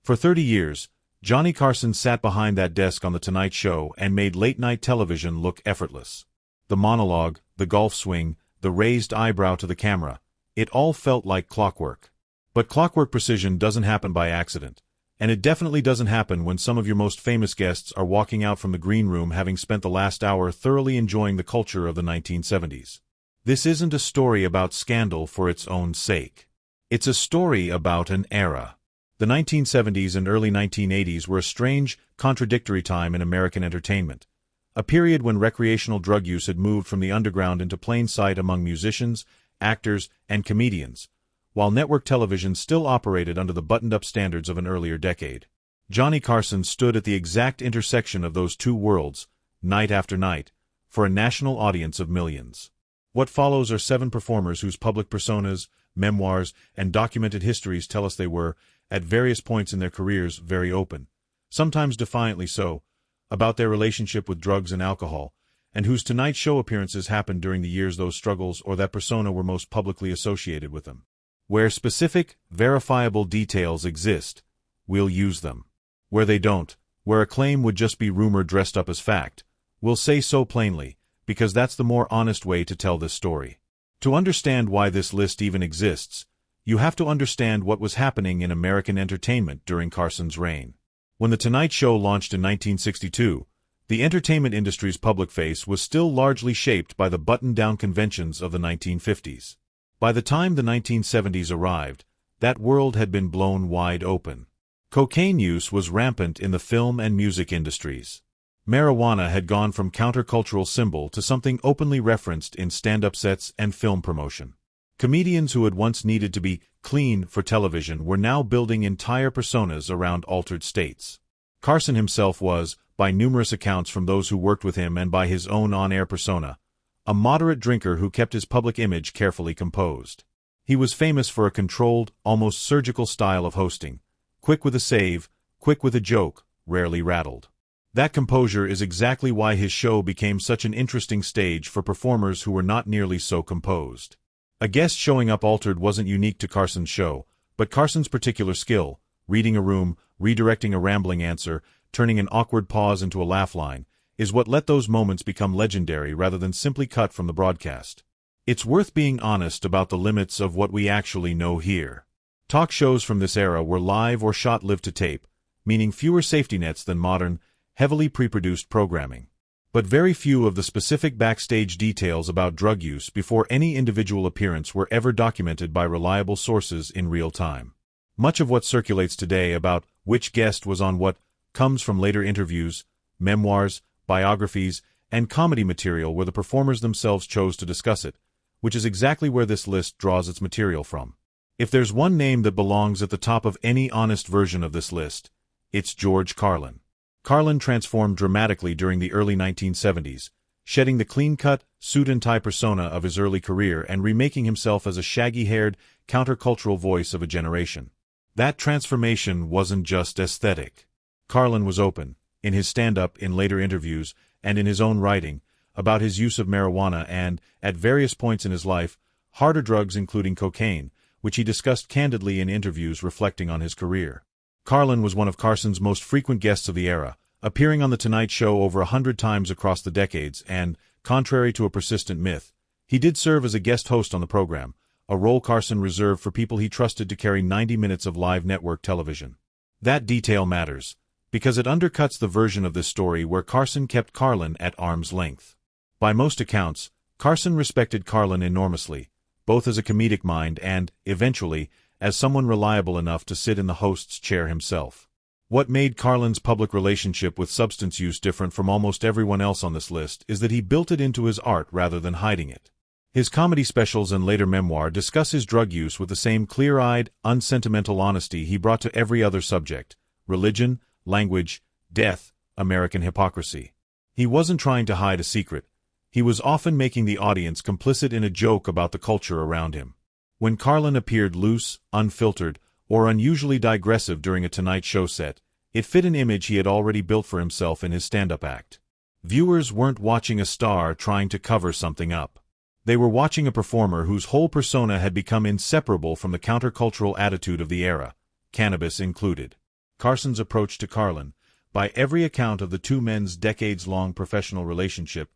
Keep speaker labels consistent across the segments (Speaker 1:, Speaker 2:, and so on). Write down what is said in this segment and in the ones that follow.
Speaker 1: For 30 years, Johnny Carson sat behind that desk on The Tonight Show and made late-night television look effortless. The monologue, the golf swing, the raised eyebrow to the camera, it all felt like clockwork. But clockwork precision doesn't happen by accident. And it definitely doesn't happen when some of your most famous guests are walking out from the green room having spent the last hour thoroughly enjoying the culture of the 1970s. This isn't a story about scandal for its own sake. It's a story about an era. The 1970s and early 1980s were a strange, contradictory time in American entertainment. A period when recreational drug use had moved from the underground into plain sight among musicians, actors, and comedians, while network television still operated under the buttoned-up standards of an earlier decade. Johnny Carson stood at the exact intersection of those two worlds, night after night, for a national audience of millions. What follows are 7 performers whose public personas, memoirs, and documented histories tell us they were, at various points in their careers, very open, sometimes defiantly so, about their relationship with drugs and alcohol, and whose Tonight Show appearances happened during the years those struggles or that persona were most publicly associated with them. Where specific, verifiable details exist, we'll use them. Where they don't, where a claim would just be rumor dressed up as fact, we'll say so plainly, because that's the more honest way to tell this story. To understand why this list even exists, you have to understand what was happening in American entertainment during Carson's reign. When The Tonight Show launched in 1962, the entertainment industry's public face was still largely shaped by the button-down conventions of the 1950s. By the time the 1970s arrived, that world had been blown wide open. Cocaine use was rampant in the film and music industries. Marijuana had gone from countercultural symbol to something openly referenced in stand-up sets and film promotion. Comedians who had once needed to be clean for television were now building entire personas around altered states. Carson himself was, by numerous accounts from those who worked with him and by his own on-air persona, a moderate drinker who kept his public image carefully composed. He was famous for a controlled, almost surgical style of hosting, quick with a save, quick with a joke, rarely rattled. That composure is exactly why his show became such an interesting stage for performers who were not nearly so composed. A guest showing up altered wasn't unique to Carson's show, but Carson's particular skill, reading a room, redirecting a rambling answer, turning an awkward pause into a laugh line, is what let those moments become legendary rather than simply cut from the broadcast. It's worth being honest about the limits of what we actually know here. Talk shows from this era were live or shot live to tape, meaning fewer safety nets than modern, heavily pre-produced programming. But very few of the specific backstage details about drug use before any individual appearance were ever documented by reliable sources in real time. Much of what circulates today about which guest was on what comes from later interviews, memoirs, biographies, and comedy material where the performers themselves chose to discuss it, which is exactly where this list draws its material from. If there's one name that belongs at the top of any honest version of this list, it's George Carlin. Carlin transformed dramatically during the early 1970s, shedding the clean-cut, suit-and-tie persona of his early career and remaking himself as a shaggy-haired, countercultural voice of a generation. That transformation wasn't just aesthetic. Carlin was open, in his stand-up, in later interviews, and in his own writing, about his use of marijuana and, at various points in his life, harder drugs including cocaine, which he discussed candidly in interviews reflecting on his career. Carlin was one of Carson's most frequent guests of the era, appearing on The Tonight Show over 100 times across the decades and, contrary to a persistent myth, he did serve as a guest host on the program, a role Carson reserved for people he trusted to carry 90 minutes of live network television. That detail matters, because it undercuts the version of this story where Carson kept Carlin at arm's length. By most accounts, Carson respected Carlin enormously, both as a comedic mind and, eventually, as someone reliable enough to sit in the host's chair himself. What made Carlin's public relationship with substance use different from almost everyone else on this list is that he built it into his art rather than hiding it. His comedy specials and later memoir discuss his drug use with the same clear-eyed, unsentimental honesty he brought to every other subject: religion, language, death, American hypocrisy. He wasn't trying to hide a secret. He was often making the audience complicit in a joke about the culture around him. When Carlin appeared loose, unfiltered, or unusually digressive during a Tonight Show set, it fit an image he had already built for himself in his stand-up act. Viewers weren't watching a star trying to cover something up. They were watching a performer whose whole persona had become inseparable from the countercultural attitude of the era, cannabis included. Carson's approach to Carlin, by every account of the two men's decades-long professional relationship,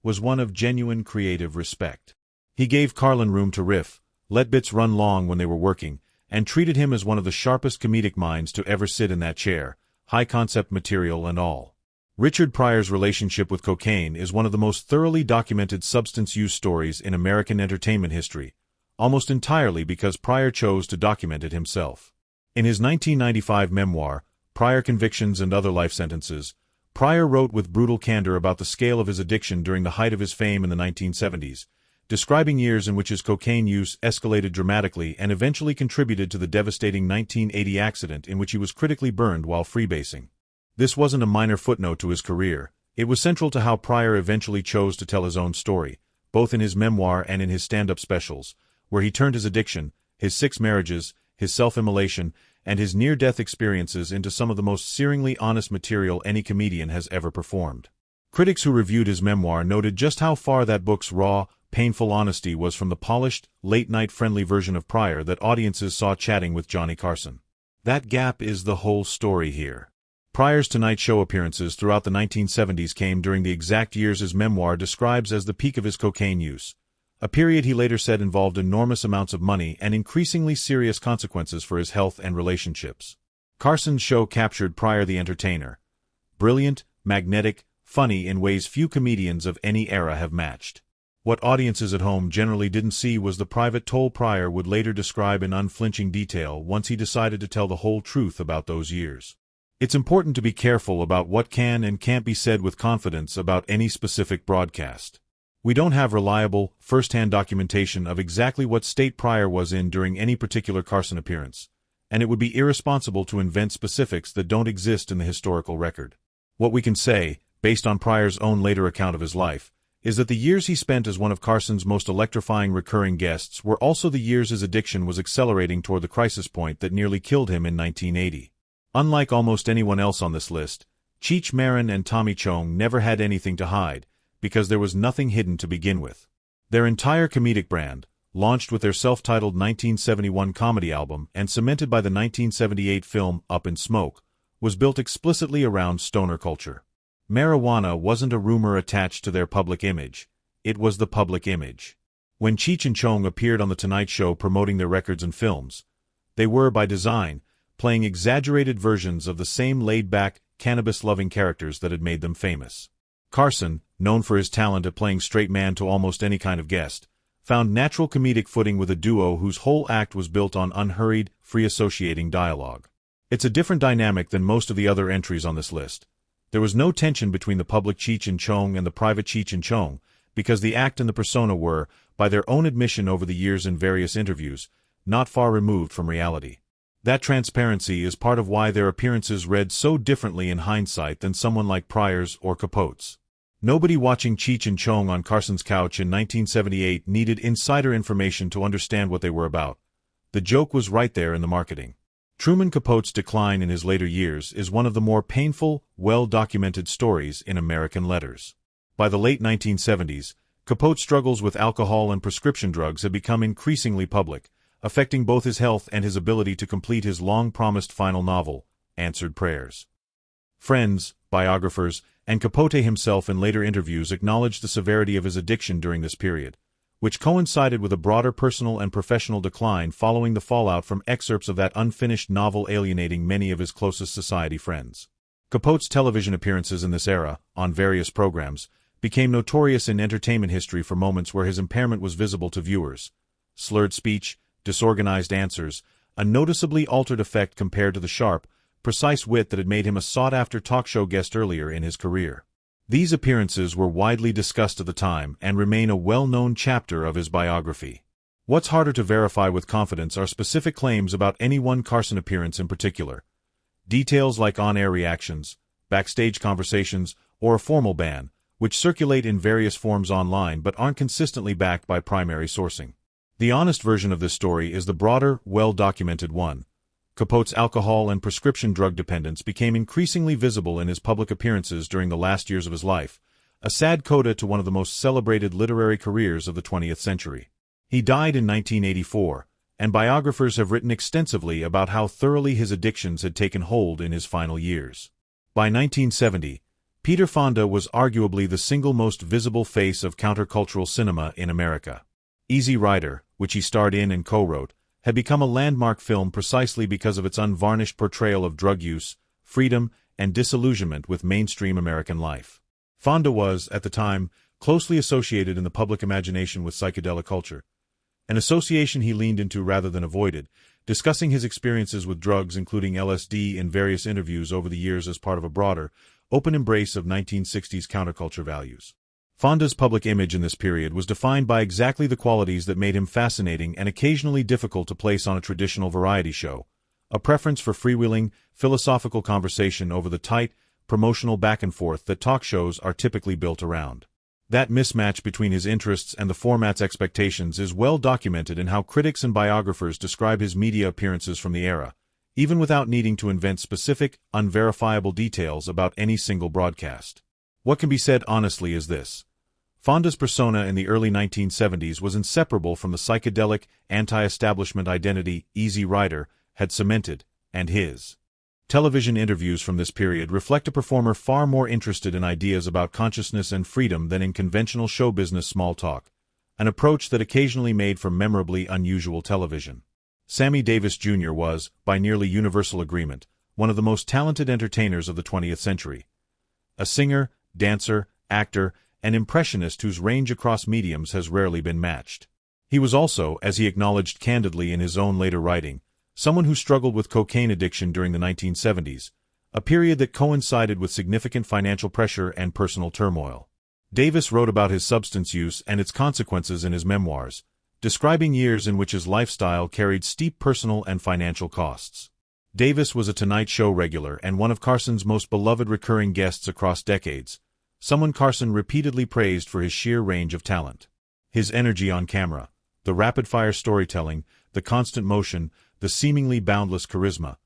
Speaker 1: was one of genuine creative respect. He gave Carlin room to riff, let bits run long when they were working, and treated him as one of the sharpest comedic minds to ever sit in that chair, high-concept material and all. Richard Pryor's relationship with cocaine is one of the most thoroughly documented substance use stories in American entertainment history, almost entirely because Pryor chose to document it himself. In his 1995 memoir, Pryor Convictions and Other Life Sentences, Pryor wrote with brutal candor about the scale of his addiction during the height of his fame in the 1970s, describing years in which his cocaine use escalated dramatically and eventually contributed to the devastating 1980 accident in which he was critically burned while freebasing. This wasn't a minor footnote to his career, it was central to how Pryor eventually chose to tell his own story, both in his memoir and in his stand-up specials, where he turned his addiction, his 6 marriages, his self-immolation, and his near-death experiences into some of the most searingly honest material any comedian has ever performed. Critics who reviewed his memoir noted just how far that book's raw, painful honesty was from the polished, late-night friendly version of Pryor that audiences saw chatting with Johnny Carson. That gap is the whole story here. Pryor's Tonight Show appearances throughout the 1970s came during the exact years his memoir describes as the peak of his cocaine use, a period he later said involved enormous amounts of money and increasingly serious consequences for his health and relationships. Carson's show captured Pryor the entertainer. Brilliant, magnetic, funny in ways few comedians of any era have matched. What audiences at home generally didn't see was the private toll Pryor would later describe in unflinching detail once he decided to tell the whole truth about those years. It's important to be careful about what can and can't be said with confidence about any specific broadcast. We don't have reliable, first-hand documentation of exactly what state Pryor was in during any particular Carson appearance, and it would be irresponsible to invent specifics that don't exist in the historical record. What we can say, based on Pryor's own later account of his life, is that the years he spent as one of Carson's most electrifying recurring guests were also the years his addiction was accelerating toward the crisis point that nearly killed him in 1980. Unlike almost anyone else on this list, Cheech Marin and Tommy Chong never had anything to hide, because there was nothing hidden to begin with. Their entire comedic brand, launched with their self-titled 1971 comedy album and cemented by the 1978 film Up in Smoke, was built explicitly around stoner culture. Marijuana wasn't a rumor attached to their public image, it was the public image. When Cheech and Chong appeared on The Tonight Show promoting their records and films, they were, by design, playing exaggerated versions of the same laid-back, cannabis-loving characters that had made them famous. Carson, known for his talent at playing straight man to almost any kind of guest, found natural comedic footing with a duo whose whole act was built on unhurried, free-associating dialogue. It's a different dynamic than most of the other entries on this list. There was no tension between the public Cheech and Chong and the private Cheech and Chong, because the act and the persona were, by their own admission over the years in various interviews, not far removed from reality. That transparency is part of why their appearances read so differently in hindsight than someone like Pryor's or Capote's. Nobody watching Cheech and Chong on Carson's couch in 1978 needed insider information to understand what they were about. The joke was right there in the marketing. Truman Capote's decline in his later years is one of the more painful, well-documented stories in American letters. By the late 1970s, Capote's struggles with alcohol and prescription drugs had become increasingly public, affecting both his health and his ability to complete his long-promised final novel, Answered Prayers. Friends, biographers, and Capote himself in later interviews acknowledged the severity of his addiction during this period, which coincided with a broader personal and professional decline following the fallout from excerpts of that unfinished novel alienating many of his closest society friends. Capote's television appearances in this era, on various programs, became notorious in entertainment history for moments where his impairment was visible to viewers. Slurred speech, disorganized answers, a noticeably altered effect compared to the sharp, precise wit that had made him a sought-after talk show guest earlier in his career. These appearances were widely discussed at the time and remain a well-known chapter of his biography. What's harder to verify with confidence are specific claims about any one Carson appearance in particular. Details like on-air reactions, backstage conversations, or a formal ban, which circulate in various forms online but aren't consistently backed by primary sourcing. The honest version of this story is the broader, well-documented one. Capote's alcohol and prescription drug dependence became increasingly visible in his public appearances during the last years of his life, a sad coda to one of the most celebrated literary careers of the 20th century. He died in 1984, and biographers have written extensively about how thoroughly his addictions had taken hold in his final years. By 1970, Peter Fonda was arguably the single most visible face of countercultural cinema in America. Easy Rider, which he starred in and co-wrote, had become a landmark film precisely because of its unvarnished portrayal of drug use, freedom, and disillusionment with mainstream American life. Fonda was, at the time, closely associated in the public imagination with psychedelic culture, an association he leaned into rather than avoided, discussing his experiences with drugs including LSD in various interviews over the years as part of a broader, open embrace of 1960s counterculture values. Fonda's public image in this period was defined by exactly the qualities that made him fascinating and occasionally difficult to place on a traditional variety show: a preference for freewheeling, philosophical conversation over the tight, promotional back and forth that talk shows are typically built around. That mismatch between his interests and the format's expectations is well documented in how critics and biographers describe his media appearances from the era, even without needing to invent specific, unverifiable details about any single broadcast. What can be said honestly is this: Fonda's persona in the early 1970s was inseparable from the psychedelic, anti-establishment identity Easy Rider had cemented, and his television interviews from this period reflect a performer far more interested in ideas about consciousness and freedom than in conventional show business small talk, an approach that occasionally made for memorably unusual television. Sammy Davis Jr. was, by nearly universal agreement, one of the most talented entertainers of the 20th century. A singer, dancer, actor, and impressionist whose range across mediums has rarely been matched. He was also, as he acknowledged candidly in his own later writing, someone who struggled with cocaine addiction during the 1970s, a period that coincided with significant financial pressure and personal turmoil. Davis wrote about his substance use and its consequences in his memoirs, describing years in which his lifestyle carried steep personal and financial costs. Davis was a Tonight Show regular and one of Carson's most beloved recurring guests across decades, someone Carson repeatedly praised for his sheer range of talent. His energy on camera, the rapid-fire storytelling, the constant motion, the seemingly boundless charisma,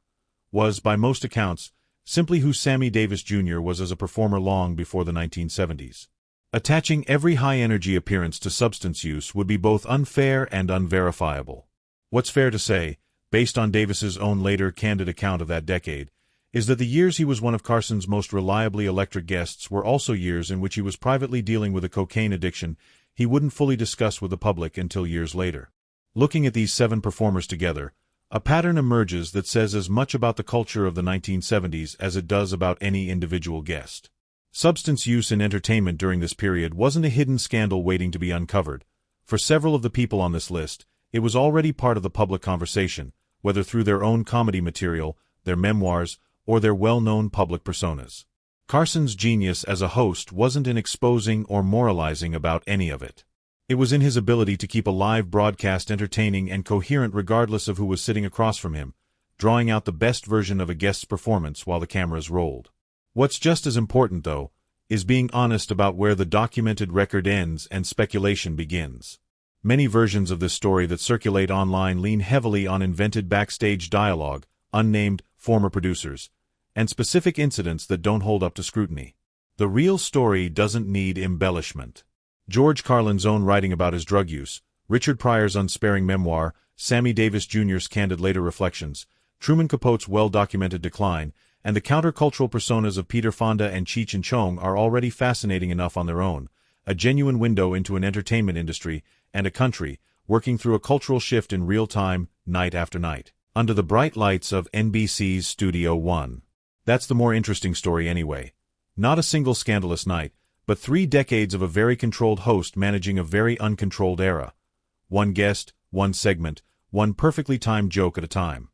Speaker 1: was, by most accounts, simply who Sammy Davis Jr. was as a performer long before the 1970s. Attaching every high-energy appearance to substance use would be both unfair and unverifiable. What's fair to say, based on Davis's own later candid account of that decade, is that the years he was one of Carson's most reliably electric guests were also years in which he was privately dealing with a cocaine addiction he wouldn't fully discuss with the public until years later. Looking at these 7 performers together, a pattern emerges that says as much about the culture of the 1970s as it does about any individual guest. Substance use in entertainment during this period wasn't a hidden scandal waiting to be uncovered. For several of the people on this list, it was already part of the public conversation, whether through their own comedy material, their memoirs, or their well-known public personas. Carson's genius as a host wasn't in exposing or moralizing about any of it. It was in his ability to keep a live broadcast entertaining and coherent regardless of who was sitting across from him, drawing out the best version of a guest's performance while the cameras rolled. What's just as important, though, is being honest about where the documented record ends and speculation begins. Many versions of this story that circulate online lean heavily on invented backstage dialogue, unnamed former producers, and specific incidents that don't hold up to scrutiny. The real story doesn't need embellishment. George Carlin's own writing about his drug use, Richard Pryor's unsparing memoir, Sammy Davis Jr.'s candid later reflections, Truman Capote's well-documented decline, and the countercultural personas of Peter Fonda and Cheech and Chong are already fascinating enough on their own, a genuine window into an entertainment industry and a country working through a cultural shift in real time, night after night, under the bright lights of NBC's Studio One. That's the more interesting story anyway. Not a single scandalous night, but 3 decades of a very controlled host managing a very uncontrolled era. One guest, one segment, one perfectly timed joke at a time.